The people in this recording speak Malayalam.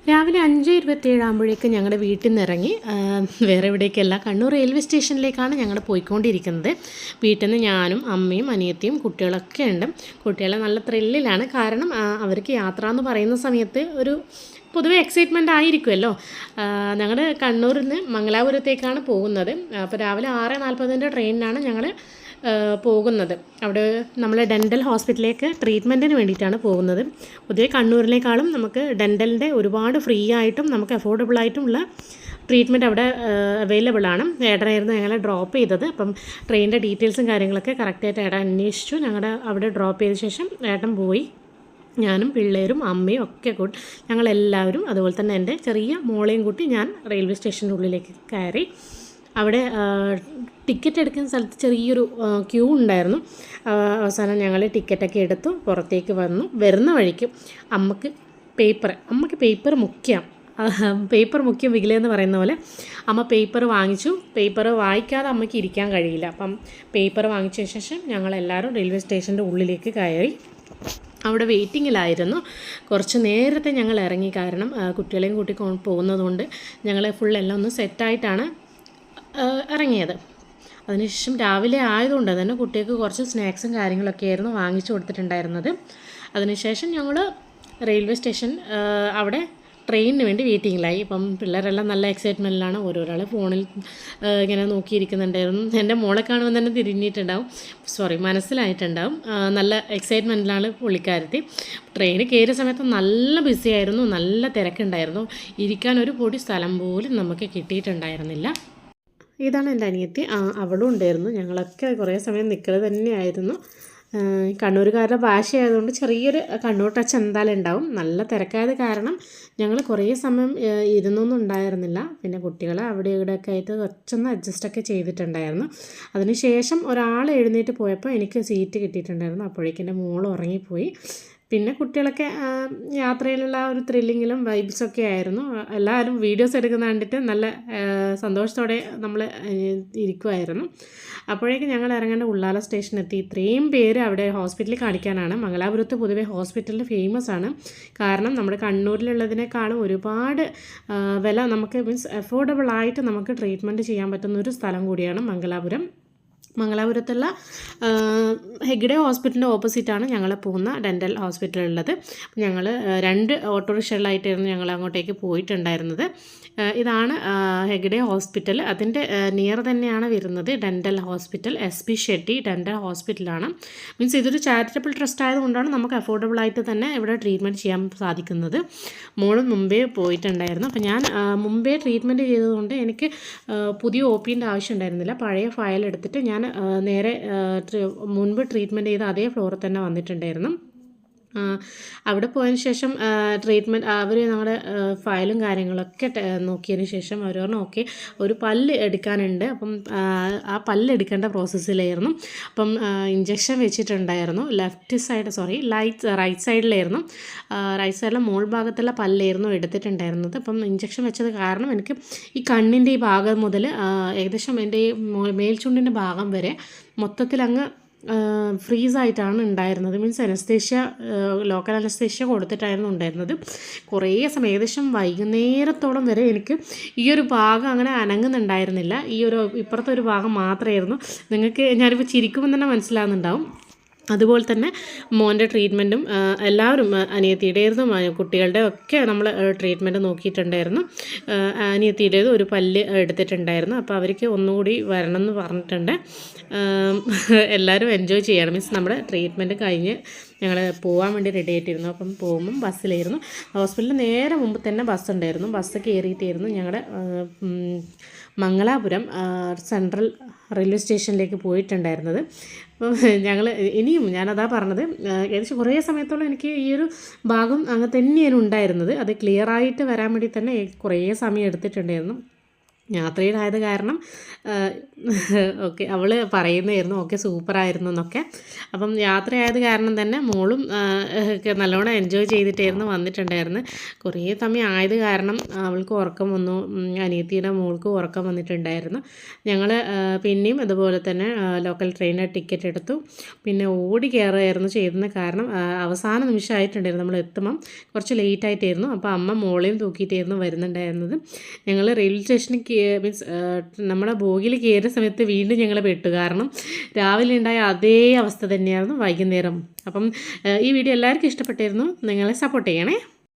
രാവിലെ 5:27 ആകുമ്പോഴേക്കും ഞങ്ങളുടെ വീട്ടിൽ നിന്ന് ഇറങ്ങി വേറെ എവിടേക്കല്ല, കണ്ണൂർ റെയിൽവേ സ്റ്റേഷനിലേക്കാണ് ഞങ്ങൾ പോയിക്കൊണ്ടിരിക്കുന്നത്. വീട്ടിൽ നിന്ന് ഞാനും അമ്മയും അനിയത്തിയും കുട്ടികളൊക്കെ ഉണ്ട്. കുട്ടികളെ നല്ല ത്രില്ലിലാണ്. കാരണം അവർക്ക് യാത്ര എന്ന് പറയുന്ന സമയത്ത് ഒരു പൊതുവെ എക്സൈറ്റ്മെൻ്റ് ആയിരിക്കുമല്ലോ. ഞങ്ങൾ കണ്ണൂരിൽ നിന്ന് മംഗലാപുരത്തേക്കാണ് പോകുന്നത്. അപ്പോൾ രാവിലെ 6:40 ട്രെയിനിനാണ് ഞങ്ങൾ പോകുന്നത്. അവിടെ നമ്മൾ ഡെൻ്റൽ ഹോസ്പിറ്റലിലേക്ക് ട്രീറ്റ്മെൻറ്റിന് വേണ്ടിയിട്ടാണ് പോകുന്നത്. പൊതുവെ കണ്ണൂരിനേക്കാളും നമുക്ക് ഡെൻ്റലിൻ്റെ ഒരുപാട് ഫ്രീ ആയിട്ടും നമുക്ക് അഫോർഡബിളായിട്ടുമുള്ള ട്രീറ്റ്മെൻറ്റ് അവിടെ അവൈലബിൾ ആണ്. ഏട്ടനായിരുന്നു ഞങ്ങളെ ഡ്രോപ്പ് ചെയ്തത്. അപ്പം ട്രെയിനിൻ്റെ ഡീറ്റെയിൽസും കാര്യങ്ങളൊക്കെ കറക്റ്റായിട്ട് ഏട്ടൻ അന്വേഷിച്ചു. ഞങ്ങളുടെ അവിടെ ഡ്രോപ്പ് ചെയ്ത ശേഷം ഏട്ടൻ പോയി. ഞാനും പിള്ളേരും അമ്മയും ഒക്കെ കൂടി ഞങ്ങളെല്ലാവരും, അതുപോലെ തന്നെ എൻ്റെ ചെറിയ മോളെയും കൂട്ടി ഞാൻ റെയിൽവേ സ്റ്റേഷൻ്റെ ഉള്ളിലേക്ക് കയറി. അവിടെ ടിക്കറ്റ് എടുക്കുന്ന സ്ഥലത്ത് ചെറിയൊരു ക്യൂ ഉണ്ടായിരുന്നു. അവസാനം ഞങ്ങൾ ടിക്കറ്റൊക്കെ എടുത്തു പുറത്തേക്ക് വന്നു. വരുന്ന വഴിക്ക് അമ്മയ്ക്ക് പേപ്പർ മുഖ്യം, പേപ്പർ മുഖ്യം വികിലെന്ന് പറയുന്ന പോലെ അമ്മ പേപ്പർ വാങ്ങിച്ചു. പേപ്പർ വായിക്കാതെ അമ്മയ്ക്ക് ഇരിക്കാൻ കഴിയില്ല. അപ്പം പേപ്പർ വാങ്ങിച്ച ശേഷം ഞങ്ങളെല്ലാവരും റെയിൽവേ സ്റ്റേഷൻ്റെ ഉള്ളിലേക്ക് കയറി. അവിടെ വെയിറ്റിങ്ങിലായിരുന്നു. കുറച്ച് നേരത്തെ ഞങ്ങൾ ഇറങ്ങി. കാരണം കുട്ടികളെയും കൂട്ടി പോകുന്നതുകൊണ്ട് ഞങ്ങൾ ഫുള്ളെല്ലാം ഒന്ന് സെറ്റായിട്ടാണ് ഇറങ്ങിയത്. അതിനുശേഷം രാവിലെ ആയതുകൊണ്ട് തന്നെ കുട്ടികൾക്ക് കുറച്ച് സ്നാക്സും കാര്യങ്ങളൊക്കെ ആയിരുന്നു വാങ്ങിച്ചു കൊടുത്തിട്ടുണ്ടായിരുന്നത്. അതിനുശേഷം ഞങ്ങൾ റെയിൽവേ സ്റ്റേഷൻ അവിടെ ട്രെയിനിന് വേണ്ടി വെയിറ്റിങ്ങിലായി. ഇപ്പം പിള്ളേരെല്ലാം നല്ല എക്സൈറ്റ്മെൻറ്റിലാണ്. ഓരോരാൾ ഫോണിൽ ഇങ്ങനെ നോക്കിയിരിക്കുന്നുണ്ടായിരുന്നു. എൻ്റെ മോളെ കാണുമ്പോൾ തന്നെ മനസ്സിലായിട്ടുണ്ടാവും. നല്ല എക്സൈറ്റ്മെൻറ്റിലാണ് പുള്ളിക്കാരത്തി. ട്രെയിൻ കയറിയ സമയത്ത് നല്ല ബിസി ആയിരുന്നു, നല്ല തിരക്കുണ്ടായിരുന്നു. ഇരിക്കാൻ ഒരു പൊടി സ്ഥലം പോലും നമുക്ക് കിട്ടിയിട്ടുണ്ടായിരുന്നില്ല. ഇതാണ് എൻ്റെ അനിയത്തി, അവളും ഉണ്ടായിരുന്നു. ഞങ്ങളൊക്കെ കുറേ സമയം നിൽക്കുന്നത് തന്നെയായിരുന്നു. കണ്ണൂരുകാരുടെ ഭാഷയായതുകൊണ്ട് ചെറിയൊരു കണ്ണൂർ ടച്ച് എന്തായാലും ഉണ്ടാവും. നല്ല തിരക്കായത് കാരണം ഞങ്ങൾ കുറേ സമയം ഇരുന്നൊന്നും ഉണ്ടായിരുന്നില്ല. പിന്നെ കുട്ടികളെ അവിടെ ഇവിടെയൊക്കെ ആയിട്ട് കുറച്ചൊന്ന് അഡ്ജസ്റ്റൊക്കെ ചെയ്തിട്ടുണ്ടായിരുന്നു. അതിനുശേഷം ഒരാൾ എഴുന്നേറ്റ് പോയപ്പോൾ എനിക്ക് സീറ്റ് കിട്ടിയിട്ടുണ്ടായിരുന്നു. അപ്പോഴേക്കും എൻ്റെ മോൾ ഉറങ്ങിപ്പോയി. പിന്നെ കുട്ടികളൊക്കെ യാത്രയിലുള്ള ഒരു ത്രില്ലിങ്ങിലും വൈബ്സൊക്കെ ആയിരുന്നു. എല്ലാവരും വീഡിയോസ് എടുക്കുന്ന കണ്ടിട്ട് നല്ല സന്തോഷത്തോടെ നമ്മൾ ഇരിക്കുമായിരുന്നു. അപ്പോഴേക്കും ഞങ്ങൾ ഇറങ്ങേണ്ട ഉള്ളാല സ്റ്റേഷനെത്തി. ഇത്രയും പേര് അവിടെ ഹോസ്പിറ്റലിൽ കാണിക്കാനാണ്. മംഗലാപുരത്ത് പൊതുവെ ഹോസ്പിറ്റലിൽ ഫേമസ് ആണ്. കാരണം നമ്മുടെ കണ്ണൂരിലുള്ളതിനേക്കാളും ഒരുപാട് വില നമുക്ക് അഫോർഡബിളായിട്ട് നമുക്ക് ട്രീറ്റ്മെൻറ്റ് ചെയ്യാൻ പറ്റുന്ന ഒരു സ്ഥലം കൂടിയാണ് മംഗലാപുരം. മംഗലാപുരത്തുള്ള ഹെഗ്ഡെ ഹോസ്പിറ്റലിൻ്റെ ഓപ്പോസിറ്റാണ് ഞങ്ങൾ പോകുന്ന ഡെൻ്റൽ ഹോസ്പിറ്റലുള്ളത്. ഞങ്ങൾ 2 ഓട്ടോറിക്ഷകളിലായിട്ടായിരുന്നു ഞങ്ങൾ അങ്ങോട്ടേക്ക് പോയിട്ടുണ്ടായിരുന്നത്. ഇതാണ് ഹെഗ്ഡെ ഹോസ്പിറ്റൽ. അതിൻ്റെ നിയർ തന്നെയാണ് വരുന്നത് dental hospital. SP Shetty dental ഹോസ്പിറ്റലാണ്. മീൻസ് ഇതൊരു ചാരിറ്റബിൾ ട്രസ്റ്റ് ആയതുകൊണ്ടാണ് നമുക്ക് അഫോർഡബിളായിട്ട് തന്നെ ഇവിടെ ട്രീറ്റ്മെൻറ്റ് ചെയ്യാൻ സാധിക്കുന്നത്. മോള് മുമ്പേ പോയിട്ടുണ്ടായിരുന്നു. അപ്പോൾ ഞാൻ മുമ്പേ ട്രീറ്റ്മെൻറ്റ് ചെയ്തതുകൊണ്ട് എനിക്ക് പുതിയ OPൻ്റെ ആവശ്യം ഉണ്ടായിരുന്നില്ല. പഴയ ഫയൽ എടുത്തിട്ട് ഞാൻ നേരെ മുൻപ് ട്രീറ്റ്മെൻറ്റ് ചെയ്ത അതേ ഫ്ലോറിൽ തന്നെ വന്നിട്ടുണ്ടായിരുന്നു. അവിടെ പോയതിന് ശേഷം ട്രീറ്റ്മെൻറ്റ് അവർ നമ്മുടെ ഫയലും കാര്യങ്ങളൊക്കെ നോക്കിയതിന് ശേഷം അവർ പറഞ്ഞു ഓക്കെ ഒരു പല്ല് എടുക്കാനുണ്ട്. അപ്പം ആ പല്ല് എടുക്കേണ്ട പ്രോസസ്സിലായിരുന്നു. അപ്പം ഇഞ്ചക്ഷൻ വെച്ചിട്ടുണ്ടായിരുന്നു. റൈറ്റ് സൈഡിലായിരുന്നു. റൈറ്റ് സൈഡിലെ മോൾ ഭാഗത്തുള്ള പല്ലായിരുന്നു എടുത്തിട്ടുണ്ടായിരുന്നത്. അപ്പം ഇഞ്ചക്ഷൻ വെച്ചത് കാരണം എനിക്ക് ഈ കണ്ണിൻ്റെ ഈ ഭാഗം മുതൽ ഏകദേശം എൻ്റെ ഈ മേൽചുണ്ടിൻ്റെ ഭാഗം വരെ മൊത്തത്തിലങ്ങ് ഫ്രീസായിട്ടാണ് ഉണ്ടായിരുന്നത്. മീൻസ് ലോക്കൽ അനസ്തേഷ്യ കൊടുത്തിട്ടായിരുന്നു ഉണ്ടായിരുന്നത്. കുറേ സമയം ഏകദേശം വൈകുന്നേരത്തോളം വരെ എനിക്ക് ഈ ഒരു ഭാഗം അങ്ങനെ അനങ്ങുന്നുണ്ടായിരുന്നില്ല. ഇപ്പുറത്തെ ഒരു ഭാഗം മാത്രമായിരുന്നു. നിങ്ങൾക്ക് ഞാനിപ്പോൾ ചിരിക്കുമ്പോൾ തന്നെ മനസ്സിലാകുന്നുണ്ടാവും. അതുപോലെ തന്നെ മോൻ്റെ ട്രീറ്റ്മെൻറ്റും എല്ലാവരും അനിയത്തിയുടേതും കുട്ടികളുടെ ഒക്കെ നമ്മൾ ട്രീറ്റ്മെൻറ്റ് നോക്കിയിട്ടുണ്ടായിരുന്നു. അനിയത്തിയുടേത് ഒരു പല്ല് എടുത്തിട്ടുണ്ടായിരുന്നു. അപ്പോൾ അവർക്ക് ഒന്നുകൂടി വരണം എന്ന് പറഞ്ഞിട്ടുണ്ട്. എല്ലാവരും എൻജോയ് ചെയ്യണം. മീൻസ് നമ്മുടെ ട്രീറ്റ്മെൻറ്റ് കഴിഞ്ഞ് ഞങ്ങൾ പോകാൻ വേണ്ടി റെഡി ആയിട്ടിരുന്നു. അപ്പം പോകുമ്പം ബസ്സിലായിരുന്നു. ഹോസ്പിറ്റലിൽ നേരെ മുമ്പ് തന്നെ ബസ് ഉണ്ടായിരുന്നു. ബസ് കയറിയിട്ടായിരുന്നു ഞങ്ങളുടെ മംഗലാപുരം സെൻട്രൽ റെയിൽവേ സ്റ്റേഷനിലേക്ക് പോയിട്ടുണ്ടായിരുന്നത്. അപ്പം ഞങ്ങൾ ഇനിയും ഞാനതാ പറഞ്ഞത് ഏകദേശം കുറേ സമയത്തോളം എനിക്ക് ഈ ഒരു ഭാഗം അങ്ങനെ തന്നെയാണ് ഉണ്ടായിരുന്നത്. അത് ക്ലിയറായിട്ട് വരാൻ വേണ്ടി തന്നെ കുറേ സമയം എടുത്തിട്ടുണ്ടായിരുന്നു. യാത്രയുടെ ആയത് കാരണം ഓക്കെ അവൾ പറയുന്നതായിരുന്നു ഓക്കെ സൂപ്പറായിരുന്നു എന്നൊക്കെ. അപ്പം യാത്രയായത് കാരണം തന്നെ മോളും ഒക്കെ നല്ലോണം എൻജോയ് ചെയ്തിട്ടായിരുന്നു വന്നിട്ടുണ്ടായിരുന്നു. കുറേ സമയം ആയത് കാരണം അവൾക്ക് ഉറക്കം വന്നു, അനിയത്തിയുടെ മോൾക്ക് ഉറക്കം വന്നിട്ടുണ്ടായിരുന്നു. ഞങ്ങൾ പിന്നെയും അതുപോലെ തന്നെ ലോക്കൽ ട്രെയിനിൽ ടിക്കറ്റ് എടുത്തു. പിന്നെ ഓടി കയറുകയായിരുന്നു ചെയ്തത്. കാരണം അവസാന നിമിഷമായിട്ടുണ്ടായിരുന്നു നമ്മൾ എത്തുമ്പം കുറച്ച് ലേറ്റായിട്ടായിരുന്നു. അപ്പോൾ അമ്മ മോളെയും തൂക്കിയിട്ടായിരുന്നു വരുന്നുണ്ടായിരുന്നത്. ഞങ്ങൾ റെയിൽവേ സ്റ്റേഷനിൽ മീൻസ് നമ്മുടെ ബോഗിയിൽ കയറിയ സമയത്ത് വീണ്ടും ഞങ്ങൾ പെട്ടു. കാരണം രാവിലെ ഉണ്ടായ അതേ അവസ്ഥ തന്നെയായിരുന്നു വൈകുന്നേരം. അപ്പം ഈ വീഡിയോ എല്ലാവർക്കും ഇഷ്ടപ്പെട്ടിരുന്നു. നിങ്ങളെ സപ്പോർട്ട് ചെയ്യണേ.